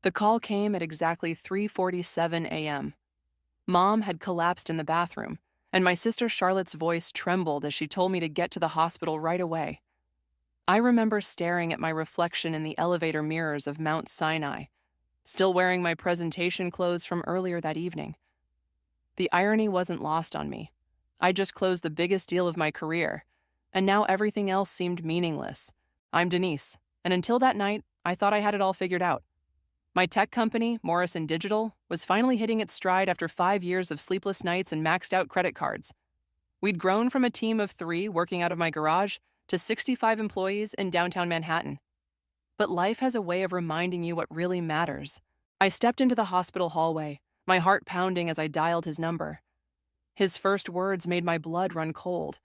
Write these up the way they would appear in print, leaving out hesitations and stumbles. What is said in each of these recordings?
The call came at exactly 3:47 a.m. Mom had collapsed in the bathroom, and my sister Charlotte's voice trembled as she told me to get to the hospital right away. I remember staring at my reflection in the elevator mirrors of Mount Sinai, still wearing my presentation clothes from earlier that evening. The irony wasn't lost on me. I just closed the biggest deal of my career, and now everything else seemed meaningless. I'm Denise, and until that night, I thought I had it all figured out. My tech company, Morrison Digital, was finally hitting its stride after 5 years of sleepless nights and maxed out credit cards. We'd grown from a team of 3 working out of my garage to 65 employees in downtown Manhattan. But life has a way of reminding you what really matters. I stepped into the hospital hallway, my heart pounding as I dialed his number. His first words made my blood run cold.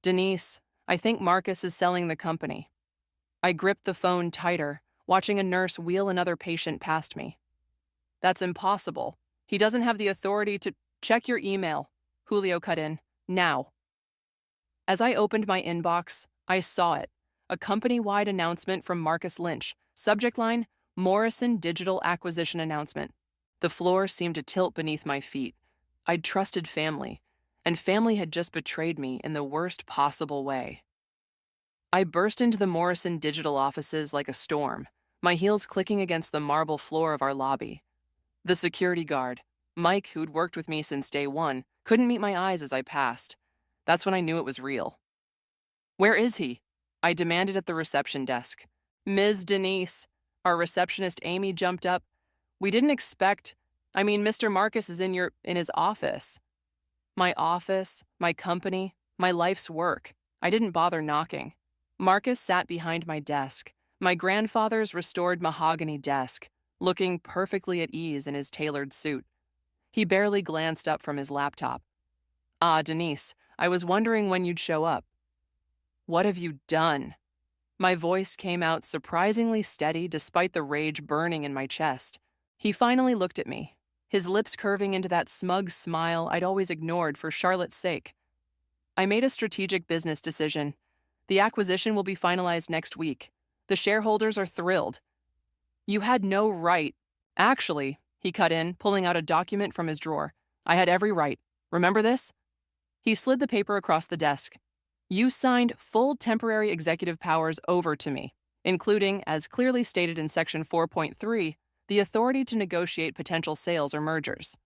"Denise, I think Marcus is selling the company." I gripped the phone tighter, watching a nurse wheel another patient past me. "That's impossible. He doesn't have the authority to—" "Check your email," Julio cut in. "Now." As I opened my inbox, I saw it. A company-wide announcement from Marcus Lynch. Subject line, Morrison Digital Acquisition Announcement. The floor seemed to tilt beneath my feet. I'd trusted family, and family had just betrayed me in the worst possible way. I burst into the Morrison Digital offices like a storm, my heels clicking against the marble floor of our lobby. The security guard, Mike, who'd worked with me since day one, couldn't meet my eyes as I passed. That's when I knew it was real. "Where is he?" I demanded at the reception desk. "Ms. Denise." Our receptionist Amy jumped up. "We didn't expect— Mr. Marcus is in his office." My office, my company, my life's work. I didn't bother knocking. Marcus sat behind my desk, my grandfather's restored mahogany desk, looking perfectly at ease in his tailored suit. He barely glanced up from his laptop. "Ah, Denise, I was wondering when you'd show up." "What have you done?" My voice came out surprisingly steady despite the rage burning in my chest. He finally looked at me, his lips curving into that smug smile I'd always ignored for Charlotte's sake. "I made a strategic business decision. The acquisition will be finalized next week. The shareholders are thrilled." "You had no right—" "Actually," he cut in, pulling out a document from his drawer, "I had every right. Remember this?" He slid the paper across the desk. "You signed full temporary executive powers over to me, including, as clearly stated in Section 4.3, the authority to negotiate potential sales or mergers."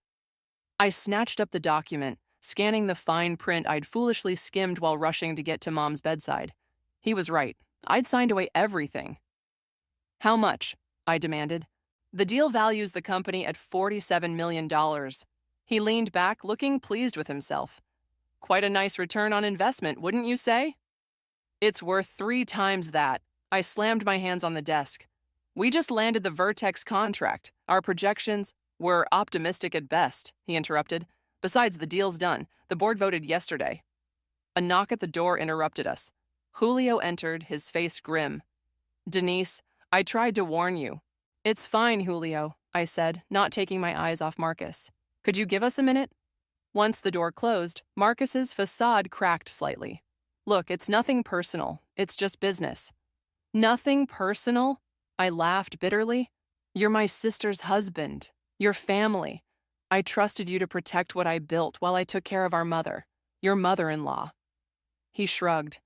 I snatched up the document, scanning the fine print I'd foolishly skimmed while rushing to get to Mom's bedside. He was right. I'd signed away everything. "How much?" I demanded. "The deal values the company at $47 million. He leaned back, looking pleased with himself. "Quite a nice return on investment, wouldn't you say?" "It's worth 3 times that." I slammed my hands on the desk. "We just landed the Vertex contract. Our projections were optimistic at best," he interrupted. "Besides, the deal's done. The board voted yesterday." A knock at the door interrupted us. Julio entered, his face grim. "Denise, I tried to warn you." "It's fine, Julio," I said, not taking my eyes off Marcus. "Could you give us a minute?" Once the door closed, Marcus's facade cracked slightly. "Look, it's nothing personal. It's just business." "Nothing personal?" I laughed bitterly. "You're my sister's husband. Your family. I trusted you to protect what I built while I took care of our mother, your mother-in-law." He shrugged.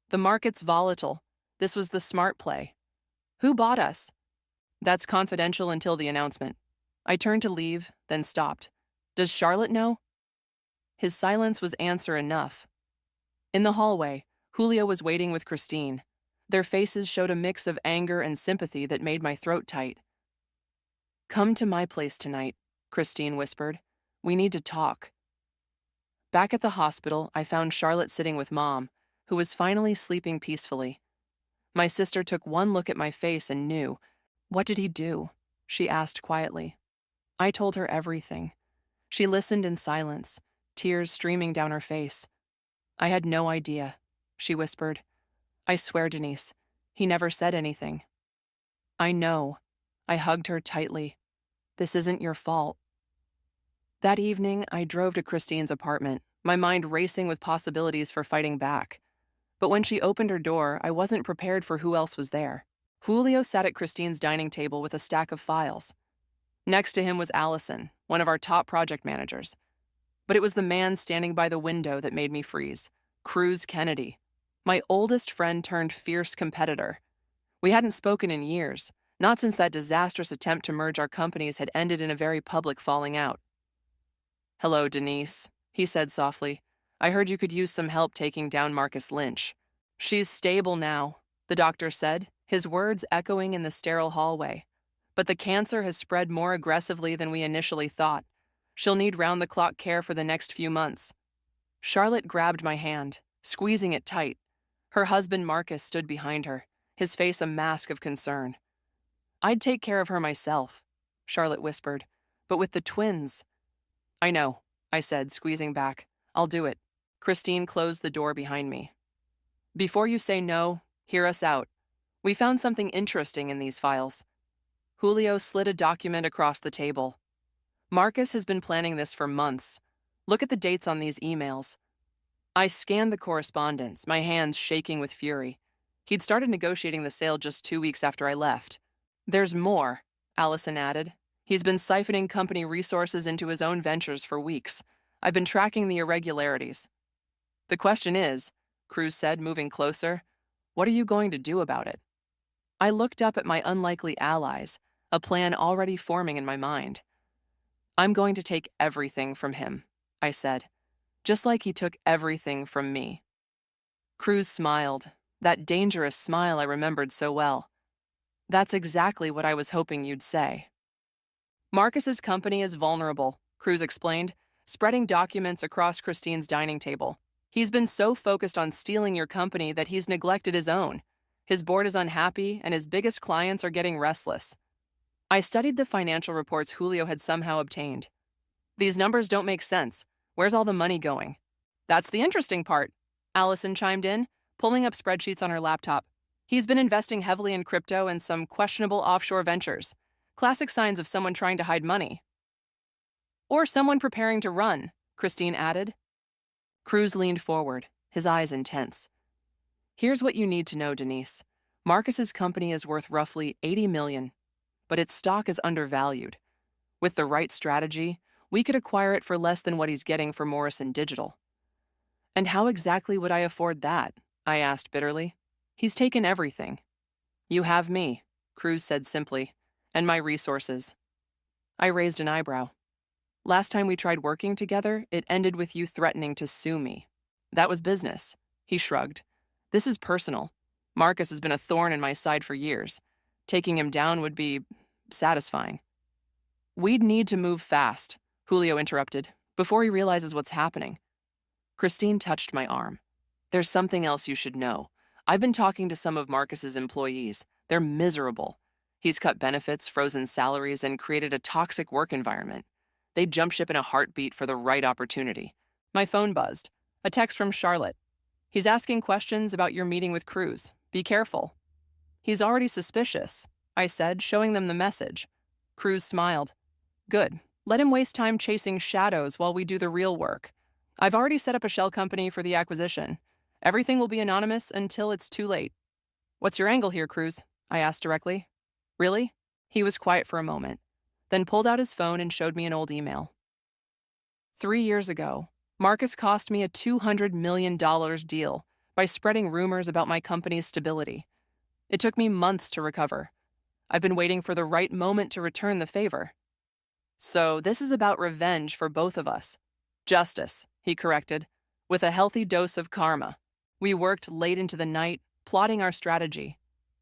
"The market's volatile. This was the smart play." "Who bought us?" "That's confidential until the announcement." I turned to leave, then stopped. "Does Charlotte know?" His silence was answer enough. In the hallway, Julio was waiting with Christine. Their faces showed a mix of anger and sympathy that made my throat tight. "Come to my place tonight," Christine whispered. "We need to talk." Back at the hospital, I found Charlotte sitting with Mom, who was finally sleeping peacefully. My sister took one look at my face and knew. "What did he do?" she asked quietly. I told her everything. She listened in silence, tears streaming down her face. "I had no idea," she whispered. "I swear, Denise, he never said anything." "I know." I hugged her tightly. "This isn't your fault." That evening, I drove to Christine's apartment, my mind racing with possibilities for fighting back. But when she opened her door, I wasn't prepared for who else was there. Julio sat at Christine's dining table with a stack of files. Next to him was Allison, one of our top project managers. But it was the man standing by the window that made me freeze. Cruz Kennedy, my oldest friend turned fierce competitor. We hadn't spoken in years, not since that disastrous attempt to merge our companies had ended in a very public falling out. "Hello, Denise," he said softly. "I heard you could use some help taking down Marcus Lynch." "She's stable now," the doctor said, his words echoing in the sterile hallway. "But the cancer has spread more aggressively than we initially thought. She'll need round-the-clock care for the next few months." Charlotte grabbed my hand, squeezing it tight. Her husband Marcus stood behind her, his face a mask of concern. "I'd take care of her myself," Charlotte whispered, "but with the twins—" "I know," I said, squeezing back. "I'll do it." Christine closed the door behind me. "Before you say no, hear us out. We found something interesting in these files." Julio slid a document across the table. "Marcus has been planning this for months. Look at the dates on these emails." I scanned the correspondence, my hands shaking with fury. He'd started negotiating the sale just 2 weeks after I left. "There's more," Allison added. "He's been siphoning company resources into his own ventures for weeks. I've been tracking the irregularities." "The question is," Cruz said, moving closer, "what are you going to do about it?" I looked up at my unlikely allies, a plan already forming in my mind. "I'm going to take everything from him," I said, "just like he took everything from me." Cruz smiled, that dangerous smile I remembered so well. "That's exactly what I was hoping you'd say." "Marcus's company is vulnerable," Cruz explained, spreading documents across Christine's dining table. "He's been so focused on stealing your company that he's neglected his own. His board is unhappy, and his biggest clients are getting restless." I studied the financial reports Julio had somehow obtained. "These numbers don't make sense. Where's all the money going?" "That's the interesting part," Allison chimed in, pulling up spreadsheets on her laptop. "He's been investing heavily in crypto and some questionable offshore ventures. Classic signs of someone trying to hide money." "Or someone preparing to run," Christine added. Cruz leaned forward, his eyes intense. "Here's what you need to know, Denise. Marcus's company is worth roughly $80 million, but its stock is undervalued. With the right strategy, we could acquire it for less than what he's getting for Morrison Digital." "And how exactly would I afford that?" I asked bitterly. "He's taken everything." "You have me," Cruz said simply, "and my resources." I raised an eyebrow. "Last time we tried working together, it ended with you threatening to sue me." "That was business," he shrugged. "This is personal. Marcus has been a thorn in my side for years. Taking him down would be satisfying." "We'd need to move fast," Julio interrupted, "before he realizes what's happening." Christine touched my arm. "There's something else you should know. I've been talking to some of Marcus's employees. They're miserable. He's cut benefits, frozen salaries, and created a toxic work environment. They'd jump ship in a heartbeat for the right opportunity." My phone buzzed. A text from Charlotte. "He's asking questions about your meeting with Cruz. Be careful." "He's already suspicious," I said, showing them the message. Cruz smiled. "Good. Let him waste time chasing shadows while we do the real work. I've already set up a shell company for the acquisition. Everything will be anonymous until it's too late." "What's your angle here, Cruz?" I asked directly. "Really?" He was quiet for a moment, then pulled out his phone and showed me an old email. 3 years ago, Marcus cost me a $200 million deal by spreading rumors about my company's stability. It took me months to recover. I've been waiting for the right moment to return the favor. "So this is about revenge for both of us." "Justice," he corrected, "with a healthy dose of karma." We worked late into the night, plotting our strategy.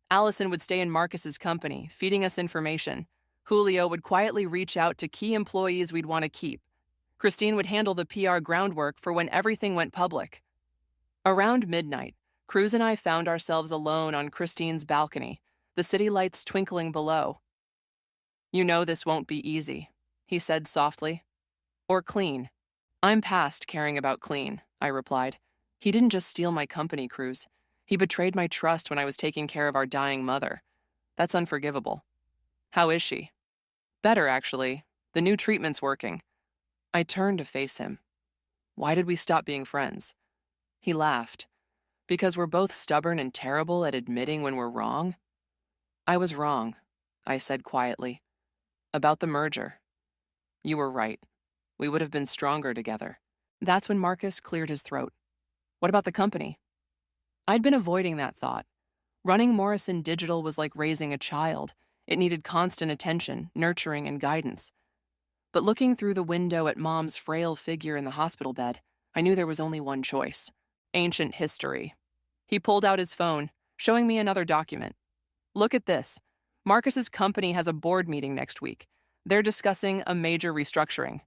Allison would stay in Marcus's company, feeding us information. Julio would quietly reach out to key employees we'd want to keep. Christine would handle the PR groundwork for when everything went public. Around midnight, Cruz and I found ourselves alone on Christine's balcony, the city lights twinkling below. "You know this won't be easy," he said softly. "Or clean." "I'm past caring about clean," I replied. "He didn't just steal my company, Cruz. He betrayed my trust when I was taking care of our dying mother. That's unforgivable." "How is she?" "Better, actually. The new treatment's working." I turned to face him. "Why did we stop being friends?" He laughed. "Because we're both stubborn and terrible at admitting when we're wrong?" I was wrong, I said quietly. About the merger. You were right. We would have been stronger together. That's when Marcus cleared his throat. What about the company? I'd been avoiding that thought. Running Morrison Digital was like raising a child. It needed constant attention, nurturing, and guidance. But looking through the window at Mom's frail figure in the hospital bed, I knew there was only one choice. Ancient history. He pulled out his phone, showing me another document. Look at this. Marcus's company has a board meeting next week. They're discussing a major restructuring.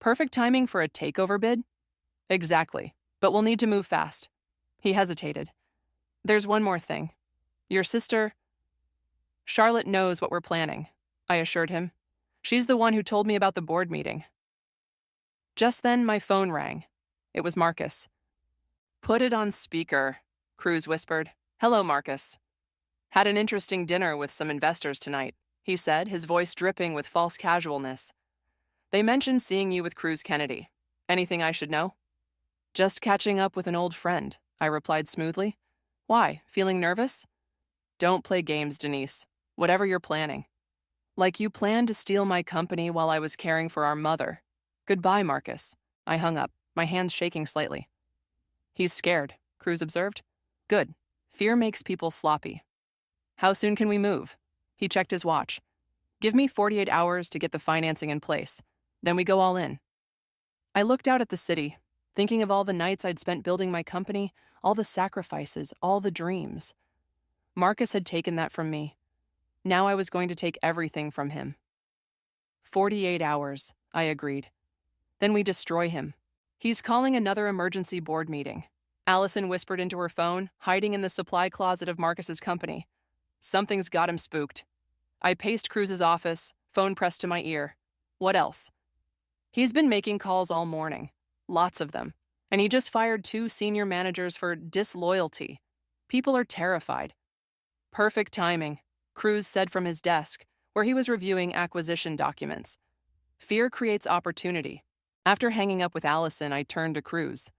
Perfect timing for a takeover bid? Exactly, but we'll need to move fast. He hesitated. There's one more thing. Your sister... Charlotte knows what we're planning, I assured him. She's the one who told me about the board meeting. Just then, my phone rang. It was Marcus. Put it on speaker, Cruz whispered. Hello, Marcus. Had an interesting dinner with some investors tonight, he said, his voice dripping with false casualness. They mentioned seeing you with Cruz Kennedy. Anything I should know? Just catching up with an old friend, I replied smoothly. Why, feeling nervous? Don't play games, Denise. Whatever you're planning. Like you planned to steal my company while I was caring for our mother. Goodbye, Marcus. I hung up, my hands shaking slightly. He's scared, Cruz observed. Good. Fear makes people sloppy. How soon can we move? He checked his watch. Give me 48 hours to get the financing in place. Then we go all in. I looked out at the city, thinking of all the nights I'd spent building my company, all the sacrifices, all the dreams. Marcus had taken that from me. Now I was going to take everything from him. 48 hours, I agreed. Then we destroy him. He's calling another emergency board meeting. Allison whispered into her phone, hiding in the supply closet of Marcus's company. Something's got him spooked. I paced Cruz's office, phone pressed to my ear. What else? He's been making calls all morning. Lots of them. And he just fired 2 senior managers for disloyalty. People are terrified. Perfect timing, Cruz said from his desk, where he was reviewing acquisition documents. Fear creates opportunity. After hanging up with Allison, I turned to Cruz.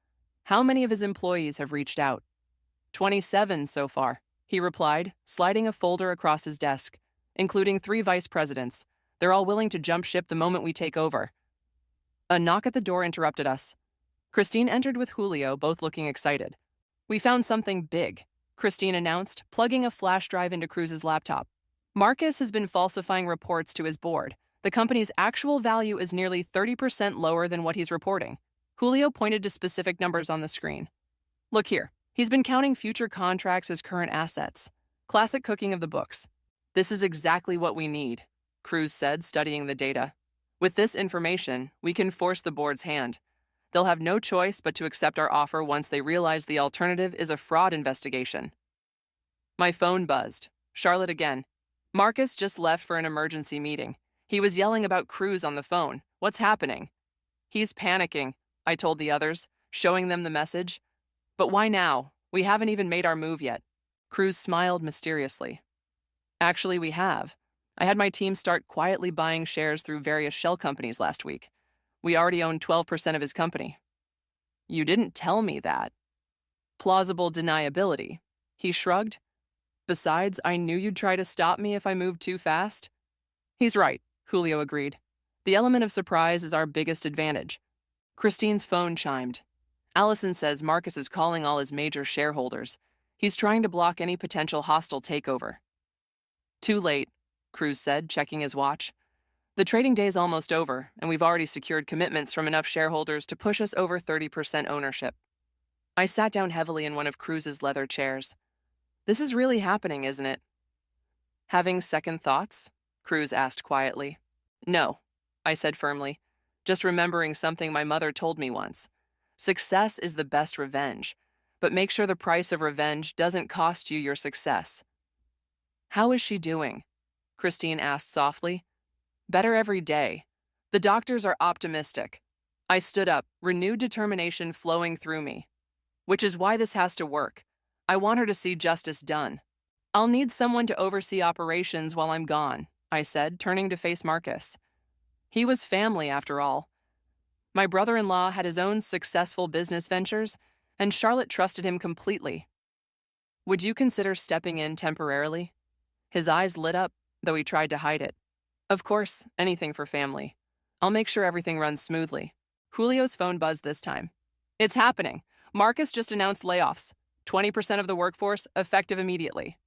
How many of his employees have reached out? 27 so far, he replied, sliding a folder across his desk, including 3 vice presidents. They're all willing to jump ship the moment we take over. A knock at the door interrupted us. Christine entered with Julio, both looking excited. We found something big, Christine announced, plugging a flash drive into Cruz's laptop. Marcus has been falsifying reports to his board. The company's actual value is nearly 30% lower than what he's reporting. Julio pointed to specific numbers on the screen. Look here. He's been counting future contracts as current assets. Classic cooking of the books. This is exactly what we need, Cruz said, studying the data. With this information, we can force the board's hand. They'll have no choice but to accept our offer once they realize the alternative is a fraud investigation. My phone buzzed. Charlotte again. Marcus just left for an emergency meeting. He was yelling about Cruz on the phone. What's happening? He's panicking, I told the others, showing them the message. But why now? We haven't even made our move yet. Cruz smiled mysteriously. Actually, we have. I had my team start quietly buying shares through various shell companies last week. We already own 12% of his company. You didn't tell me that. Plausible deniability. He shrugged. Besides, I knew you'd try to stop me if I moved too fast. He's right, Julio agreed. The element of surprise is our biggest advantage. Christine's phone chimed. Allison says Marcus is calling all his major shareholders. He's trying to block any potential hostile takeover. Too late, Cruz said, checking his watch. The trading day's almost over, and we've already secured commitments from enough shareholders to push us over 30% ownership. I sat down heavily in one of Cruz's leather chairs. This is really happening, isn't it? Having second thoughts? Cruz asked quietly. No, I said firmly, just remembering something my mother told me once. Success is the best revenge, but make sure the price of revenge doesn't cost you your success. How is she doing? Christine asked softly. Better every day. The doctors are optimistic. I stood up, renewed determination flowing through me. Which is why this has to work. I want her to see justice done. I'll need someone to oversee operations while I'm gone, I said, turning to face Marcus. He was family, after all. My brother-in-law had his own successful business ventures, and Charlotte trusted him completely. Would you consider stepping in temporarily? His eyes lit up, though he tried to hide it. Of course, anything for family. I'll make sure everything runs smoothly. Julio's phone buzzed this time. It's happening. Marcus just announced layoffs. 20% of the workforce effective immediately.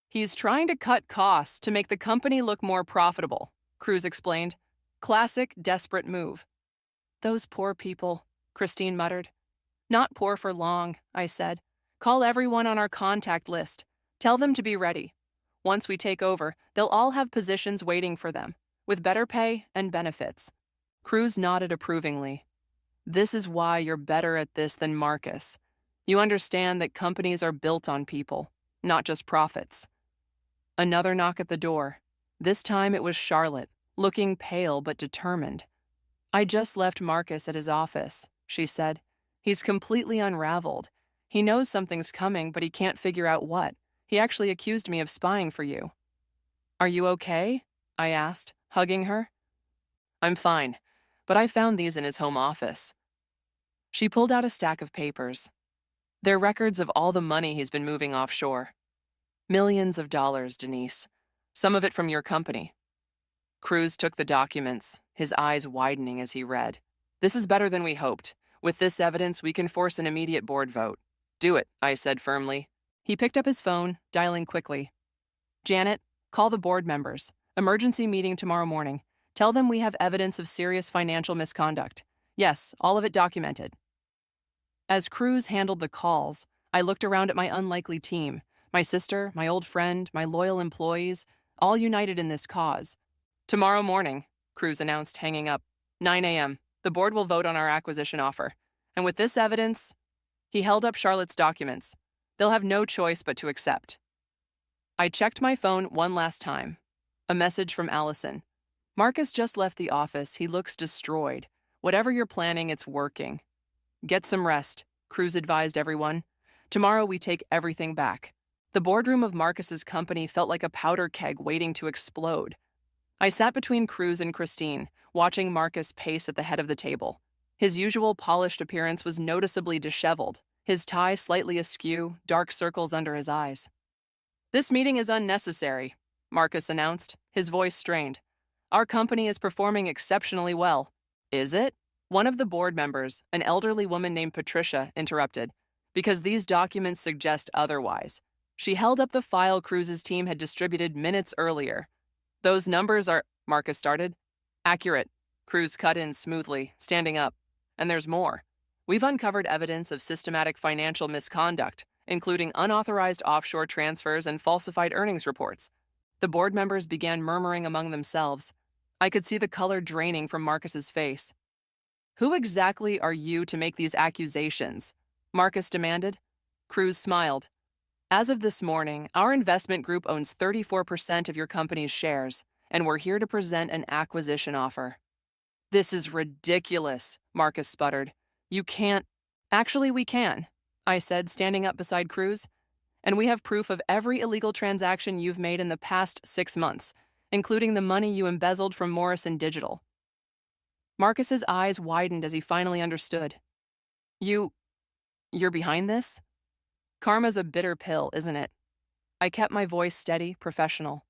He's trying to cut costs to make the company look more profitable, Cruz explained. Classic desperate move. Those poor people, Christine muttered. Not poor for long, I said. Call everyone on our contact list. Tell them to be ready. Once we take over, they'll all have positions waiting for them, with better pay and benefits. Cruz nodded approvingly. This is why you're better at this than Marcus. You understand that companies are built on people, not just profits. Another knock at the door. This time it was Charlotte, looking pale but determined. I just left Marcus at his office, she said. He's completely unraveled. He knows something's coming, but he can't figure out what. He actually accused me of spying for you. Are you okay? I asked, hugging her. I'm fine, but I found these in his home office. She pulled out a stack of papers. They're records of all the money he's been moving offshore. Millions of dollars, Denise. Some of it from your company. Cruz took the documents, his eyes widening as he read. This is better than we hoped. With this evidence, we can force an immediate board vote. Do it, I said firmly. He picked up his phone, dialing quickly. Janet, call the board members. Emergency meeting tomorrow morning. Tell them we have evidence of serious financial misconduct. Yes, all of it documented. As Cruz handled the calls, I looked around at my unlikely team, my sister, my old friend, my loyal employees, all united in this cause. Tomorrow morning, Cruz announced, hanging up. 9 a.m. The board will vote on our acquisition offer. And with this evidence, he held up Charlotte's documents. They'll have no choice but to accept. I checked my phone one last time. A message from Allison. Marcus just left the office. He looks destroyed. Whatever you're planning, it's working. Get some rest, Cruz advised everyone. Tomorrow we take everything back. The boardroom of Marcus's company felt like a powder keg waiting to explode. I sat between Cruz and Christine, watching Marcus pace at the head of the table. His usual polished appearance was noticeably disheveled, his tie slightly askew, dark circles under his eyes. This meeting is unnecessary, Marcus announced, his voice strained. Our company is performing exceptionally well. Is it? One of the board members, an elderly woman named Patricia, interrupted, because these documents suggest otherwise. She held up the file Cruz's team had distributed minutes earlier. Those numbers are, Marcus started. Accurate, Cruz cut in smoothly, standing up. And there's more. We've uncovered evidence of systematic financial misconduct, including unauthorized offshore transfers and falsified earnings reports. The board members began murmuring among themselves. I could see the color draining from Marcus's face. Who exactly are you to make these accusations? Marcus demanded. Cruz smiled. As of this morning, our investment group owns 34% of your company's shares, and we're here to present an acquisition offer. This is ridiculous, Marcus sputtered. You can't. Actually, we can, I said, standing up beside Cruz. And we have proof of every illegal transaction you've made in the past 6 months, including the money you embezzled from Morrison Digital. Marcus's eyes widened as he finally understood. You're behind this? Karma's a bitter pill, isn't it? I kept my voice steady, professional.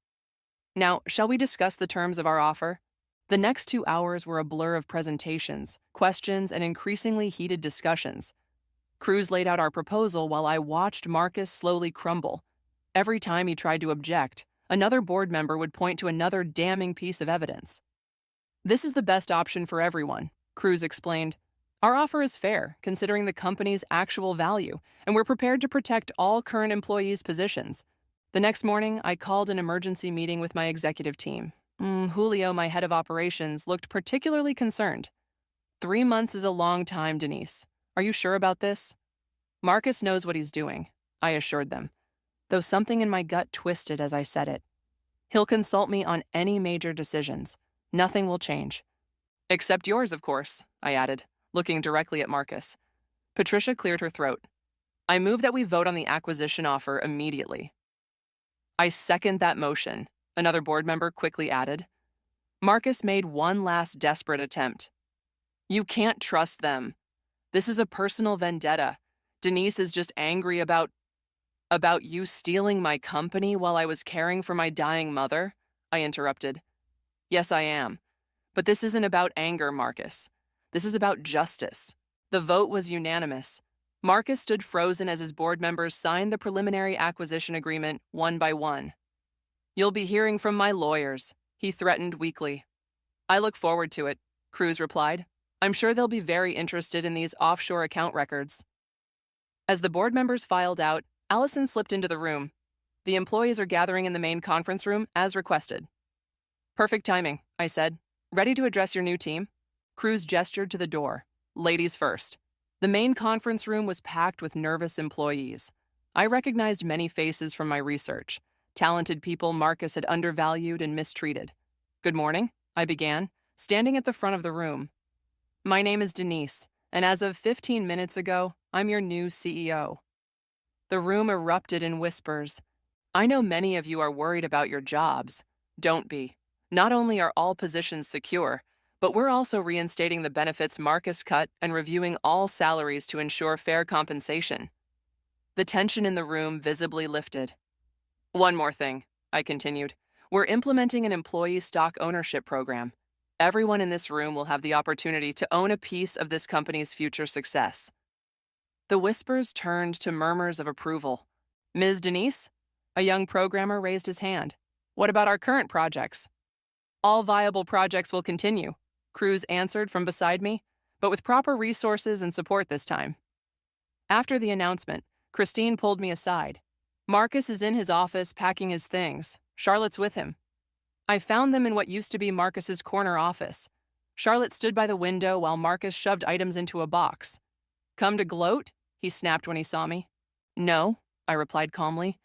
Now, shall we discuss the terms of our offer? The next 2 hours were a blur of presentations, questions, and increasingly heated discussions. Cruz laid out our proposal while I watched Marcus slowly crumble. Every time he tried to object, another board member would point to another damning piece of evidence. This is the best option for everyone, Cruz explained. Our offer is fair, considering the company's actual value, and we're prepared to protect all current employees' positions. The next morning, I called an emergency meeting with my executive team. Julio, my head of operations, looked particularly concerned. 3 months is a long time, Denise. Are you sure about this? Marcus knows what he's doing, I assured them, though something in my gut twisted as I said it. He'll consult me on any major decisions. Nothing will change. Except yours, of course, I added, looking directly at Marcus. Patricia cleared her throat. I move that we vote on the acquisition offer immediately. I second that motion, another board member quickly added. Marcus made one last desperate attempt. You can't trust them. This is a personal vendetta. Denise is just angry about... About you stealing my company while I was caring for my dying mother? I interrupted. Yes, I am. But this isn't about anger, Marcus. This is about justice. The vote was unanimous. Marcus stood frozen as his board members signed the preliminary acquisition agreement one by one. You'll be hearing from my lawyers, he threatened weakly. I look forward to it, Cruz replied. I'm sure they'll be very interested in these offshore account records. As the board members filed out, Allison slipped into the room. The employees are gathering in the main conference room as requested. Perfect timing, I said. Ready to address your new team? Cruz gestured to the door. Ladies first. The main conference room was packed with nervous employees. I recognized many faces from my research. Talented people Marcus had undervalued and mistreated. Good morning, I began, standing at the front of the room. My name is Denise, and as of 15 minutes ago, I'm your new CEO. The room erupted in whispers. I know many of you are worried about your jobs. Don't be. Not only are all positions secure, but we're also reinstating the benefits Marcus cut and reviewing all salaries to ensure fair compensation. The tension in the room visibly lifted. One more thing, I continued. We're implementing an employee stock ownership program. Everyone in this room will have the opportunity to own a piece of this company's future success. The whispers turned to murmurs of approval. Ms. Denise? A young programmer raised his hand. What about our current projects? All viable projects will continue, Cruz answered from beside me, but with proper resources and support this time. After the announcement, Christine pulled me aside. Marcus is in his office packing his things. Charlotte's with him. I found them in what used to be Marcus's corner office. Charlotte stood by the window while Marcus shoved items into a box. Come to gloat? He snapped when he saw me. No, I replied calmly.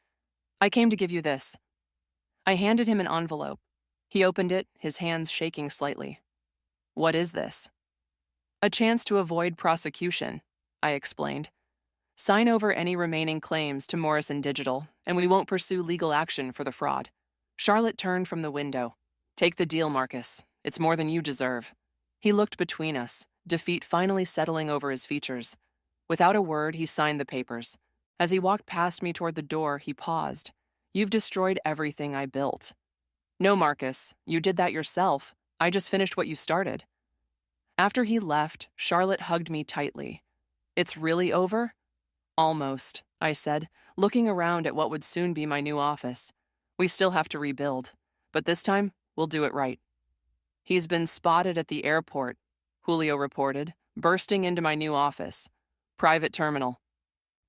I came to give you this. I handed him an envelope. He opened it, his hands shaking slightly. What is this? A chance to avoid prosecution, I explained. Sign over any remaining claims to Morrison Digital, and we won't pursue legal action for the fraud. Charlotte turned from the window. Take the deal, Marcus. It's more than you deserve. He looked between us, defeat finally settling over his features. Without a word, he signed the papers. As he walked past me toward the door, he paused. You've destroyed everything I built. No, Marcus, you did that yourself. I just finished what you started. After he left, Charlotte hugged me tightly. It's really over? Almost, I said, looking around at what would soon be my new office. We still have to rebuild, but this time, we'll do it right. He's been spotted at the airport, Julio reported, bursting into my new office. Private terminal.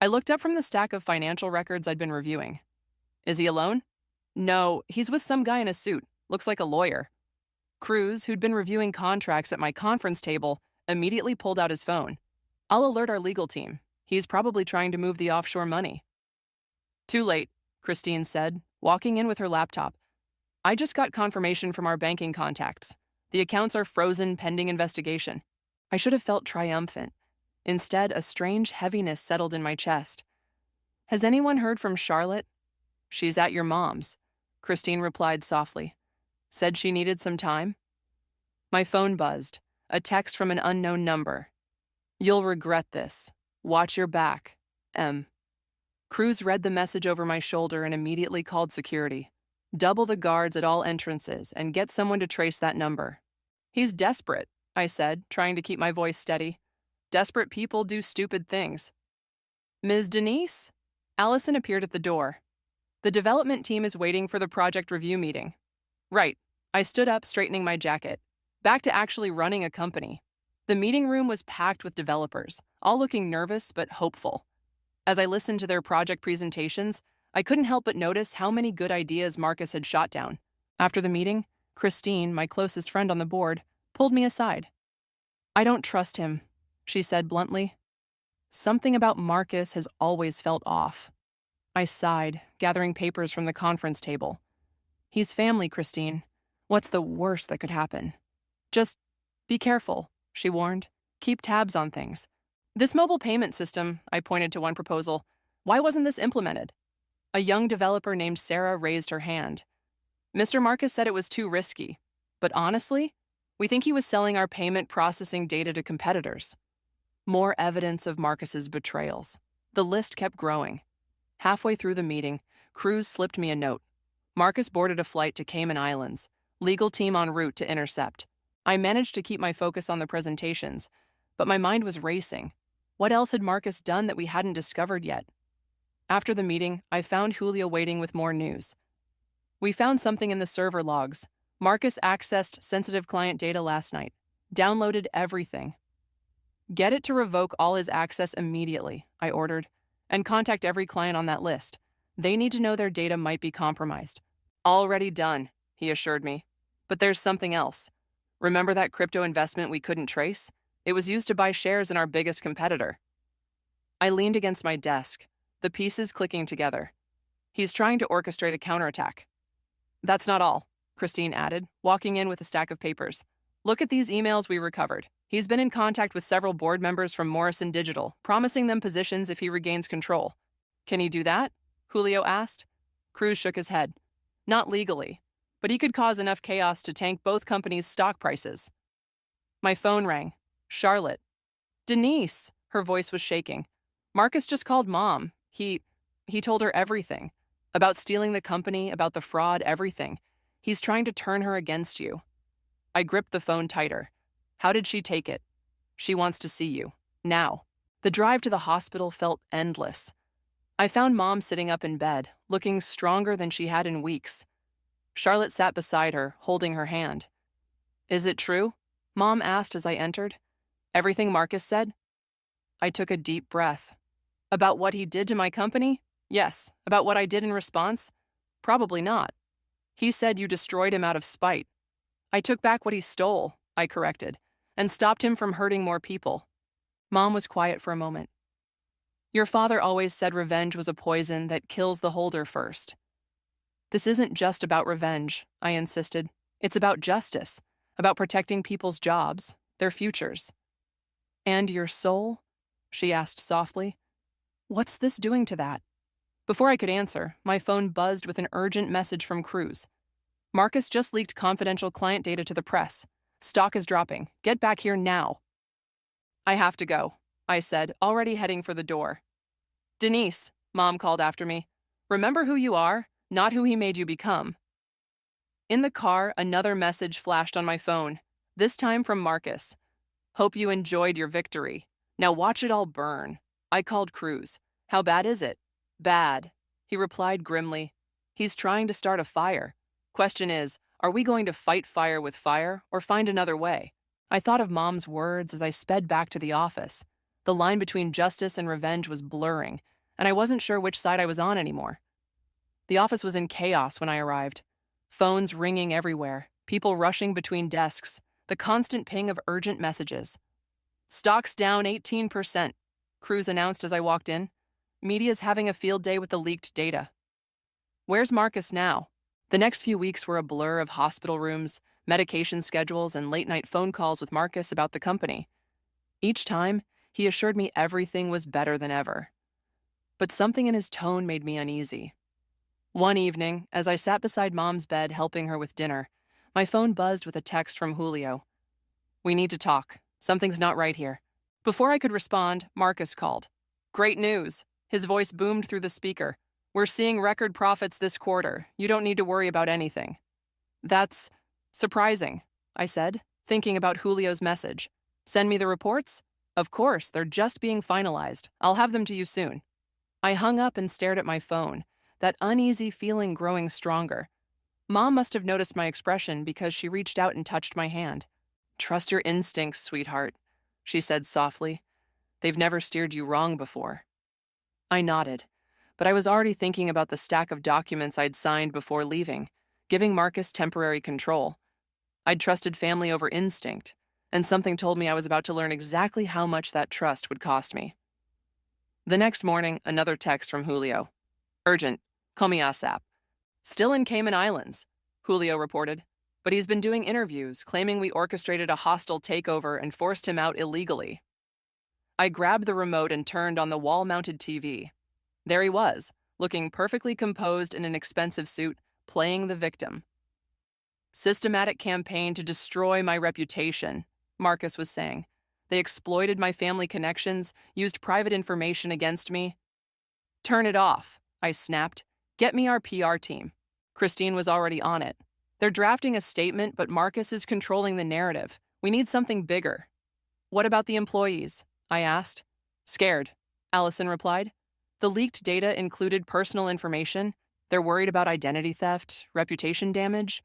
I looked up from the stack of financial records I'd been reviewing. Is he alone? No, he's with some guy in a suit. Looks like a lawyer. Cruz, who'd been reviewing contracts at my conference table, immediately pulled out his phone. I'll alert our legal team. He's probably trying to move the offshore money. Too late, Christine said, walking in with her laptop. I just got confirmation from our banking contacts. The accounts are frozen pending investigation. I should have felt triumphant. Instead, a strange heaviness settled in my chest. Has anyone heard from Charlotte? She's at your mom's, Christine replied softly. Said she needed some time? My phone buzzed, a text from an unknown number. You'll regret this. Watch your back, M. Cruz read the message over my shoulder and immediately called security. Double the guards at all entrances and get someone to trace that number. He's desperate, I said, trying to keep my voice steady. Desperate people do stupid things. Ms. Denise? Allison appeared at the door. The development team is waiting for the project review meeting. Right. I stood up, straightening my jacket. Back to actually running a company. The meeting room was packed with developers, all looking nervous but hopeful. As I listened to their project presentations, I couldn't help but notice how many good ideas Marcus had shot down. After the meeting, Christine, my closest friend on the board, pulled me aside. I don't trust him, she said bluntly. Something about Marcus has always felt off. I sighed, gathering papers from the conference table. He's family, Christine. What's the worst that could happen? Just be careful, she warned. Keep tabs on things. This mobile payment system, I pointed to one proposal. Why wasn't this implemented? A young developer named Sarah raised her hand. Mr. Marcus said it was too risky. But honestly, we think he was selling our payment processing data to competitors. More evidence of Marcus's betrayals. The list kept growing. Halfway through the meeting, Cruz slipped me a note. Marcus boarded a flight to Cayman Islands. Legal team en route to intercept. I managed to keep my focus on the presentations, but my mind was racing. What else had Marcus done that we hadn't discovered yet? After the meeting, I found Julio waiting with more news. We found something in the server logs. Marcus accessed sensitive client data last night, downloaded everything. Get it to revoke all his access immediately, I ordered, and contact every client on that list. They need to know their data might be compromised. Already done, he assured me. But there's something else. Remember that crypto investment we couldn't trace? It was used to buy shares in our biggest competitor. I leaned against my desk, the pieces clicking together. He's trying to orchestrate a counterattack. That's not all, Christine added, walking in with a stack of papers. Look at these emails we recovered. He's been in contact with several board members from Morrison Digital, promising them positions if he regains control. Can he do that? Julio asked. Cruz shook his head. Not legally, but he could cause enough chaos to tank both companies' stock prices. My phone rang. Charlotte. Denise, her voice was shaking. Marcus just called Mom. He told her everything. About stealing the company, about the fraud, everything. He's trying to turn her against you. I gripped the phone tighter. How did she take it? She wants to see you. Now. The drive to the hospital felt endless. I found Mom sitting up in bed, looking stronger than she had in weeks. Charlotte sat beside her, holding her hand. Is it true? Mom asked as I entered. Everything Marcus said? I took a deep breath. About what he did to my company? Yes. About what I did in response? Probably not. He said you destroyed him out of spite. I took back what he stole, I corrected, and stopped him from hurting more people. Mom was quiet for a moment. Your father always said revenge was a poison that kills the holder first. This isn't just about revenge, I insisted. It's about justice, about protecting people's jobs, their futures. And your soul? She asked softly. What's this doing to that? Before I could answer, my phone buzzed with an urgent message from Cruz. Marcus just leaked confidential client data to the press. Stock is dropping. Get back here now. I have to go, I said, already heading for the door. Denise, Mom called after me. Remember who you are, not who he made you become. In the car, another message flashed on my phone, this time from Marcus. Hope you enjoyed your victory. Now watch it all burn. I called Cruz. How bad is it? Bad, he replied grimly. He's trying to start a fire. Question is, are we going to fight fire with fire or find another way? I thought of Mom's words as I sped back to the office. The line between justice and revenge was blurring, and I wasn't sure which side I was on anymore. The office was in chaos when I arrived. Phones ringing everywhere, people rushing between desks, the constant ping of urgent messages. Stocks down 18%, Cruz announced as I walked in. Media's having a field day with the leaked data. Where's Marcus now? The next few weeks were a blur of hospital rooms, medication schedules, and late-night phone calls with Marcus about the company. Each time, he assured me everything was better than ever. But something in his tone made me uneasy. One evening, as I sat beside Mom's bed helping her with dinner, my phone buzzed with a text from Julio. We need to talk. Something's not right here. Before I could respond, Marcus called. Great news. His voice boomed through the speaker. We're seeing record profits this quarter. You don't need to worry about anything. That's surprising, I said, thinking about Julio's message. Send me the reports? Of course, they're just being finalized. I'll have them to you soon. I hung up and stared at my phone, that uneasy feeling growing stronger. Mom must have noticed my expression because she reached out and touched my hand. Trust your instincts, sweetheart, she said softly. They've never steered you wrong before. I nodded, but I was already thinking about the stack of documents I'd signed before leaving, giving Marcus temporary control. I'd trusted family over instinct, and something told me I was about to learn exactly how much that trust would cost me. The next morning, another text from Julio. Urgent. Call me ASAP. Still in Cayman Islands, Julio reported, but he's been doing interviews, claiming we orchestrated a hostile takeover and forced him out illegally. I grabbed the remote and turned on the wall-mounted TV. There he was, looking perfectly composed in an expensive suit, playing the victim. Systematic campaign to destroy my reputation, Marcus was saying. They exploited my family connections, used private information against me. Turn it off, I snapped. Get me our PR team. Christine was already on it. They're drafting a statement, but Marcus is controlling the narrative. We need something bigger. What about the employees? I asked. Scared, Allison replied. The leaked data included personal information. They're worried about identity theft, reputation damage.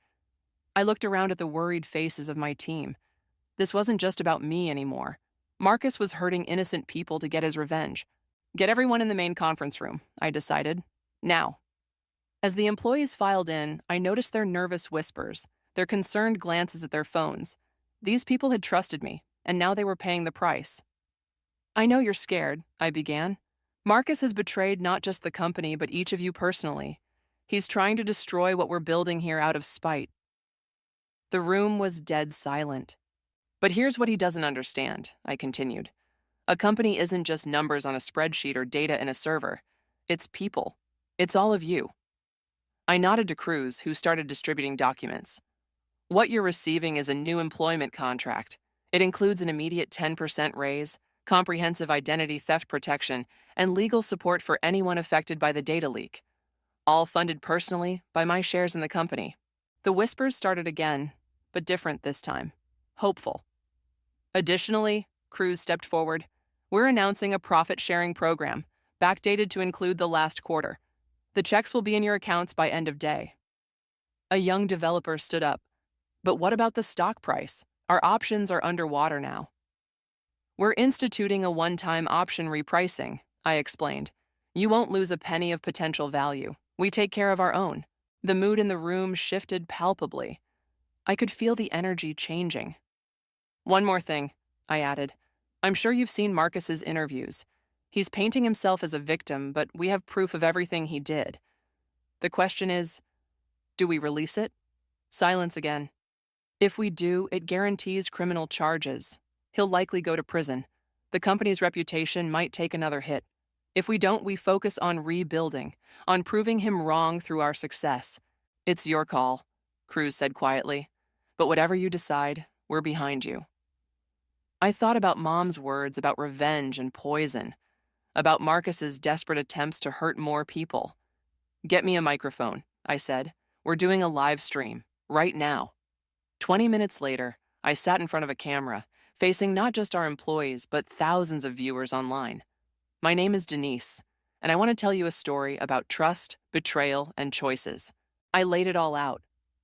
I looked around at the worried faces of my team. This wasn't just about me anymore. Marcus was hurting innocent people to get his revenge. Get everyone in the main conference room, I decided. Now. As the employees filed in, I noticed their nervous whispers, their concerned glances at their phones. These people had trusted me, and now they were paying the price. I know you're scared, I began. Marcus has betrayed not just the company, but each of you personally. He's trying to destroy what we're building here out of spite. The room was dead silent. But here's what he doesn't understand, I continued. A company isn't just numbers on a spreadsheet or data in a server. It's people. It's all of you. I nodded to Cruz, who started distributing documents. What you're receiving is a new employment contract. It includes an immediate 10% raise, comprehensive identity theft protection, and legal support for anyone affected by the data leak. All funded personally by my shares in the company. The whispers started again, but different this time. Hopeful. Additionally, Cruz stepped forward. We're announcing a profit-sharing program, backdated to include the last quarter. The checks will be in your accounts by end of day. A young developer stood up. But what about the stock price? Our options are underwater now. We're instituting a one-time option repricing, I explained. You won't lose a penny of potential value. We take care of our own. The mood in the room shifted palpably. I could feel the energy changing. One more thing, I added. I'm sure you've seen Marcus's interviews. He's painting himself as a victim, but we have proof of everything he did. The question is, do we release it? Silence again. If we do, it guarantees criminal charges. He'll likely go to prison. The company's reputation might take another hit. If we don't, we focus on rebuilding, on proving him wrong through our success. It's your call, Cruz said quietly. But whatever you decide, we're behind you. I thought about Mom's words about revenge and poison, about Marcus's desperate attempts to hurt more people. Get me a microphone, I said. We're doing a live stream, right now. 20 minutes later, I sat in front of a camera, facing not just our employees, but thousands of viewers online. My name is Denise, and I want to tell you a story about trust, betrayal, and choices. I laid it all out,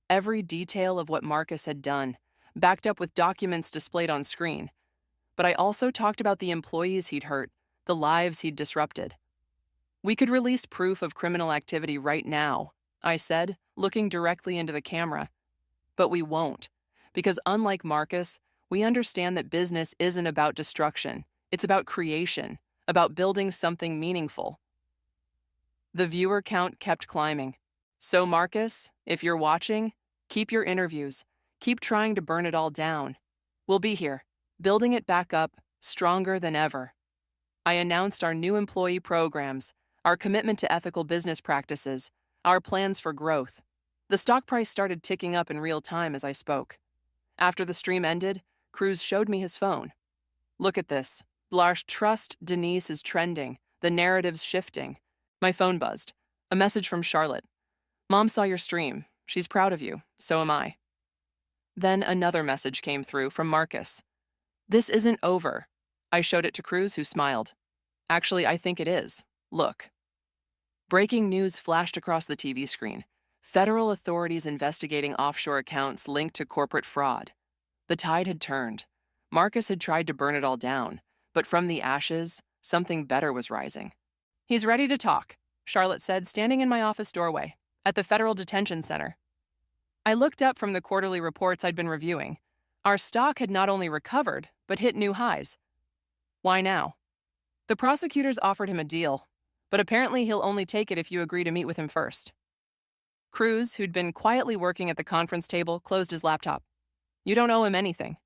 every detail of what Marcus had done, backed up with documents displayed on screen. But I also talked about the employees he'd hurt, the lives he'd disrupted. We could release proof of criminal activity right now, I said, looking directly into the camera. But we won't, because unlike Marcus, we understand that business isn't about destruction. It's about creation, about building something meaningful. The viewer count kept climbing. So Marcus, if you're watching, keep your interviews. Keep trying to burn it all down. We'll be here, building it back up, stronger than ever. I announced our new employee programs, our commitment to ethical business practices, our plans for growth. The stock price started ticking up in real time as I spoke. After the stream ended, Cruz showed me his phone. Look at this. Blarsh Trust Denise is trending. The narrative's shifting. My phone buzzed. A message from Charlotte. Mom saw your stream. She's proud of you. So am I. Then another message came through from Marcus. This isn't over. I showed it to Cruz, who smiled. Actually, I think it is. Look. Breaking news flashed across the TV screen. Federal authorities investigating offshore accounts linked to corporate fraud. The tide had turned. Marcus had tried to burn it all down, but from the ashes, something better was rising. He's ready to talk, Charlotte said, standing in my office doorway, at the Federal Detention Center. I looked up from the quarterly reports I'd been reviewing. Our stock had not only recovered, but hit new highs. Why now? The prosecutors offered him a deal, but apparently he'll only take it if you agree to meet with him first. Cruz, who'd been quietly working at the conference table, closed his laptop. You don't owe him anything.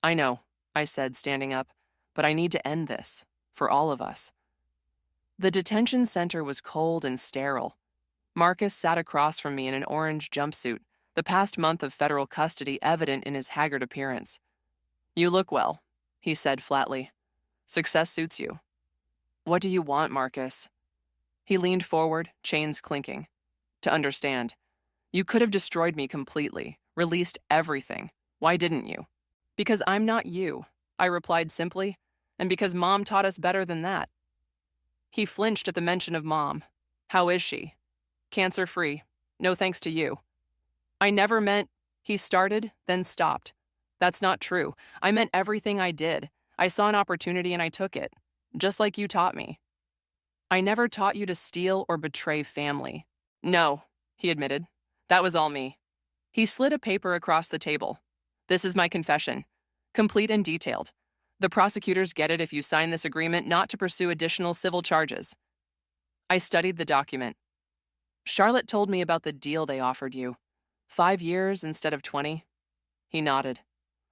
I know, I said, standing up, but I need to end this, for all of us. The detention center was cold and sterile. Marcus sat across from me in an orange jumpsuit, the past month of federal custody evident in his haggard appearance. You look well, he said flatly. Success suits you. What do you want, Marcus? He leaned forward, chains clinking. To understand. You could have destroyed me completely, released everything. Why didn't you? Because I'm not you, I replied simply, and because Mom taught us better than that. He flinched at the mention of Mom. How is she? Cancer-free. No thanks to you. I never meant, he started, then stopped. That's not true. I meant everything I did. I saw an opportunity and I took it, just like you taught me. I never taught you to steal or betray family. No, he admitted. That was all me. He slid a paper across the table. This is my confession, complete and detailed. The prosecutors get it if you sign this agreement not to pursue additional civil charges. I studied the document. Charlotte told me about the deal they offered you. 5 years instead of 20. He nodded.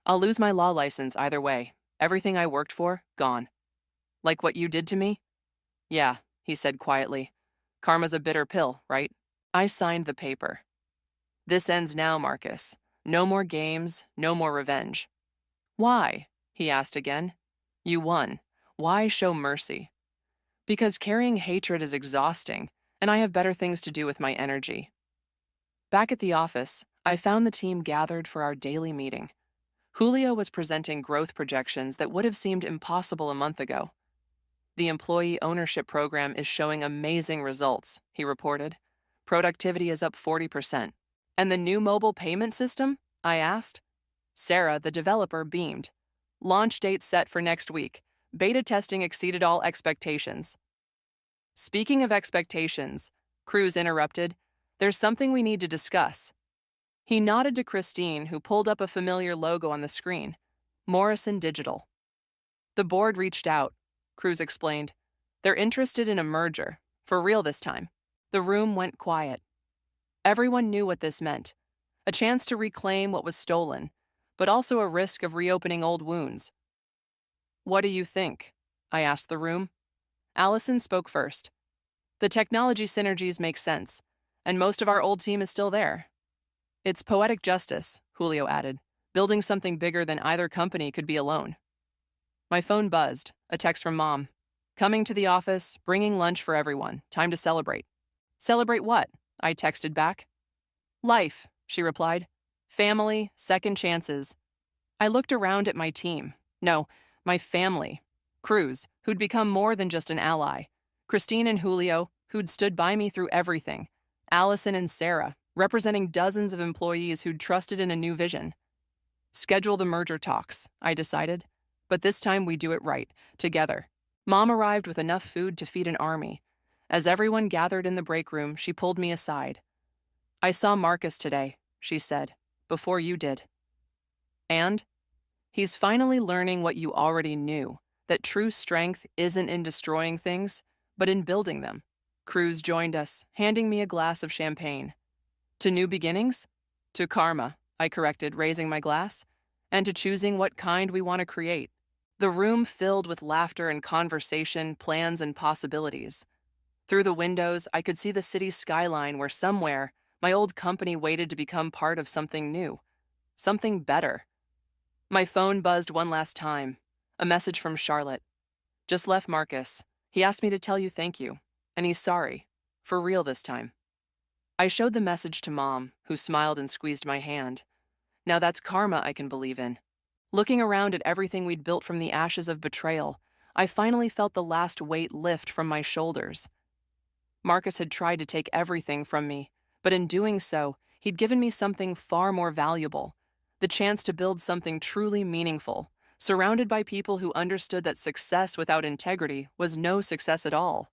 I'll lose my law license either way. Everything I worked for, gone. Like what you did to me? Yeah, he said quietly. Karma's a bitter pill, right? I signed the paper. This ends now, Marcus. No more games, no more revenge. Why? He asked again. You won. Why show mercy? Because carrying hatred is exhausting, and I have better things to do with my energy. Back at the office, I found the team gathered for our daily meeting. Julio was presenting growth projections that would have seemed impossible a month ago. The employee ownership program is showing amazing results, he reported. Productivity is up 40%. And the new mobile payment system? I asked. Sarah, the developer, beamed. Launch date set for next week. Beta testing exceeded all expectations. Speaking of expectations, Cruz interrupted, there's something we need to discuss. He nodded to Christine, who pulled up a familiar logo on the screen. Morrison Digital. The board reached out, Cruz explained. They're interested in a merger, for real this time. The room went quiet. Everyone knew what this meant. A chance to reclaim what was stolen, but also a risk of reopening old wounds. What do you think? I asked the room. Allison spoke first. The technology synergies make sense, and most of our old team is still there. It's poetic justice, Julio added, building something bigger than either company could be alone. My phone buzzed, a text from Mom. Coming to the office, bringing lunch for everyone, time to celebrate. Celebrate what? I texted back. Life, she replied. Family, second chances. I looked around at my team. No, my family. Cruz, who'd become more than just an ally. Christine and Julio, who'd stood by me through everything. Allison and Sarah, representing dozens of employees who'd trusted in a new vision. Schedule the merger talks, I decided. But this time we do it right, together. Mom arrived with enough food to feed an army. As everyone gathered in the break room, she pulled me aside. I saw Marcus today, she said, before you did. And? He's finally learning what you already knew, that true strength isn't in destroying things, but in building them. Cruz joined us, handing me a glass of champagne. To new beginnings? To karma, I corrected, raising my glass, and to choosing what kind we want to create. The room filled with laughter and conversation, plans and possibilities. Through the windows, I could see the city skyline where somewhere my old company waited to become part of something new, something better. My phone buzzed one last time, a message from Charlotte. Just left Marcus. He asked me to tell you thank you, and he's sorry, for real this time. I showed the message to Mom, who smiled and squeezed my hand. Now that's karma I can believe in. Looking around at everything we'd built from the ashes of betrayal, I finally felt the last weight lift from my shoulders. Marcus had tried to take everything from me, but in doing so, he'd given me something far more valuable, the chance to build something truly meaningful, surrounded by people who understood that success without integrity was no success at all.